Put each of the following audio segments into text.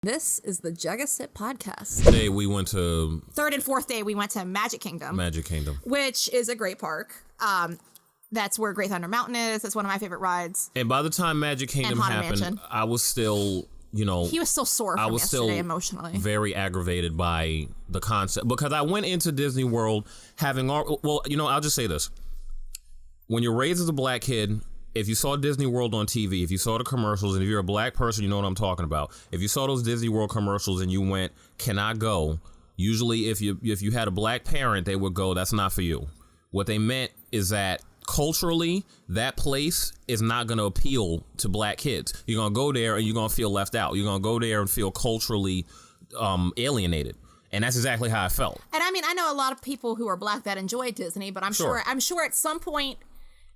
This is the Jug O Sip podcast. Today we went to... Third and fourth day we went to Magic Kingdom. Which is a great park. That's where Great Thunder Mountain is. That's one of my favorite rides. And by the time Magic Kingdom happened, I was still, he was still sore from yesterday emotionally. Very aggravated by the concept. Because I went into Disney World having... I'll just say this. When you're raised as a black kid... If you saw Disney World on TV, if you saw the commercials, and if you're a black person, you know what I'm talking about. If you saw those Disney World commercials and you went, "Can I go?" Usually, if you had a black parent, they would go, "That's not for you." What they meant is that culturally, that place is not going to appeal to black kids. You're going to go there and you're going to feel left out. You're going to go there and feel culturally alienated. And that's exactly how I felt. And I mean, I know a lot of people who are black that enjoy Disney, but I'm sure at some point,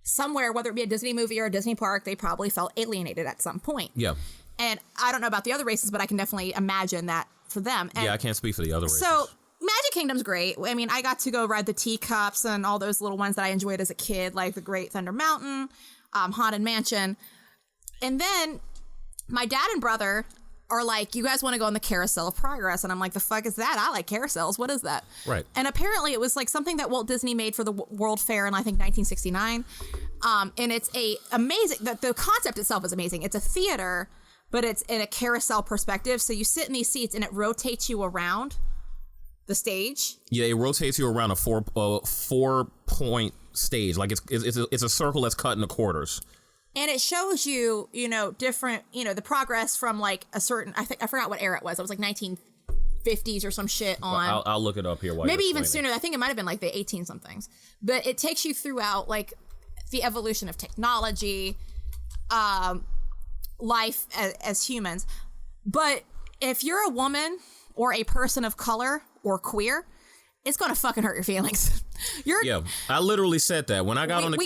somewhere, whether it be a Disney movie or a Disney park, they probably felt alienated at some point. Yeah. And I don't know about the other races, but I can definitely imagine that for them. And I can't speak for the other races. So Magic Kingdom's great. I mean, I got to go ride the teacups and all those little ones that I enjoyed as a kid, like the Great Thunder Mountain, Haunted Mansion. And then my dad and brother are like, "You guys want to go on the Carousel of Progress?" And I'm like, "The fuck is that? I like carousels. What is that?" Right. And apparently it was like something that Walt Disney made for the World Fair in, I think, 1969. And it's the concept itself is amazing. It's a theater, but it's in a carousel perspective. So you sit in these seats and it rotates you around the stage. Yeah, it rotates you around a four-point stage. Like it's a circle that's cut into quarters. And it shows you, different, the progress from like a certain, I forgot what era it was. It was like 1950s or some shit on. Well, I'll look it up here. Maybe even sooner. I think it might have been like the 18-somethings. But it takes you throughout like the evolution of technology, life as humans. But if you're a woman or a person of color or queer, it's going to fucking hurt your feelings. I literally said that. When I got on the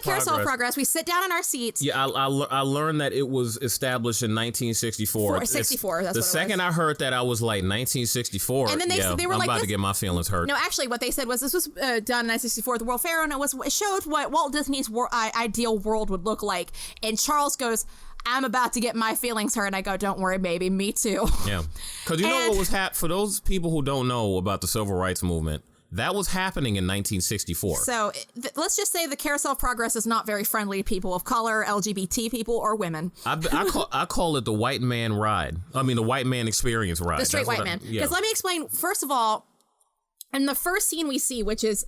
Carousel of Progress, we sit down in our seats. Yeah, I learned that it was established in 1964. 64, that's what it was. The second I heard that, I was like, 1964? And then they were I'm about to get my feelings hurt. No, actually, what they said was this was done in 1964 at the World Fair, and it showed what Walt Disney's ideal world would look like. And Charles goes, "I'm about to get my feelings hurt." And I go, "Don't worry, baby, me too." Yeah, because know what was for those people who don't know about the Civil Rights Movement, that was happening in 1964. So let's just say the Carousel of Progress is not very friendly to people of color, LGBT people, or women. I call it the white man ride. I mean, the white man experience ride. The straight white man. Because let me explain, first of all, in the first scene we see, which is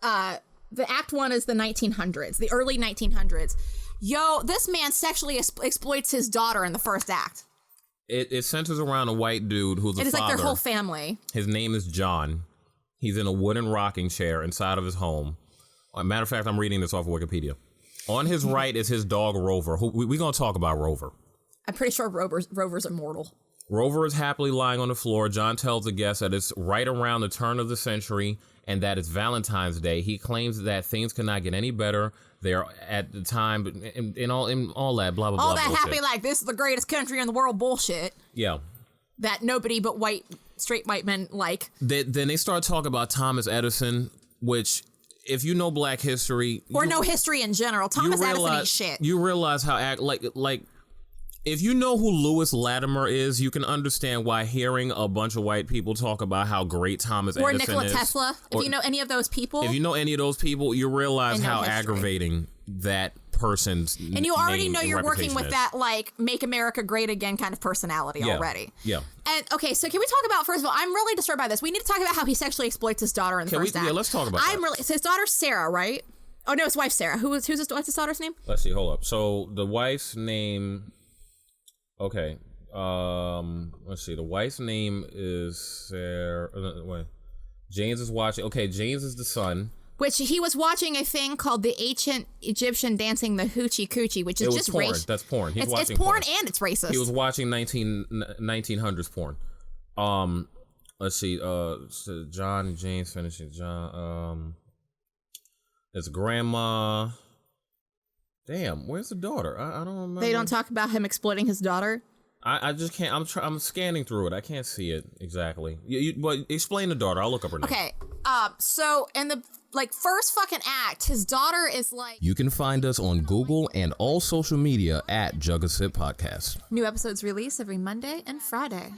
the act one is the 1900s, the early 1900s. Yo, this man sexually exploits his daughter in the first act. It centers around a white dude who's a father. It is like their whole family. His name is John. He's in a wooden rocking chair inside of his home. Matter of fact, I'm reading this off of Wikipedia. On his right is his dog, Rover. We're going to talk about Rover. I'm pretty sure Rover's immortal. Rover is happily lying on the floor. John tells the guests that it's right around the turn of the century and that it's Valentine's Day. He claims that things cannot get any better. They're at the time in all that blah, blah, blah. All that bullshit. Happy, like, this is the greatest country in the world bullshit. Yeah. That nobody but straight white men like. Then they start talking about Thomas Edison, which, if you know black history... Or no history in general, Thomas Edison ain't shit. You realize how, if you know who Lewis Latimer is, you can understand why hearing a bunch of white people talk about how great Thomas Edison is. Or Nikola Tesla. If you know any of those people. If you know any of those people, you realize how aggravating that person's and you already know you're working with that, like, make America great again kind of personality already. Yeah. And, okay, so can we talk about, first of all, I'm really disturbed by this. We need to talk about how he sexually exploits his daughter in the first act. Yeah, let's talk about that. So his daughter's Sarah, right? Oh, no, his wife, Sarah. What's his daughter's name? Let's see, hold up. So the wife's name... Okay, let's see. The wife's name is Sarah. Wait, James is watching. Okay, James is the son. Which he was watching a thing called the ancient Egyptian dancing the hoochie coochie, which is just porn. That's porn. It's porn and it's racist. He was watching 1900s porn. Let's see. So John and James finishing. John. His grandma. Damn, where's the daughter? I don't remember. They don't talk about him exploiting his daughter? I just can't. I'm scanning through it. I can't see it exactly. But explain the daughter. I'll look up her name. Okay. So in the first fucking act, his daughter is like. You can find us on Google and all social media at Jug O Sip Podcast. New episodes release every Monday and Friday.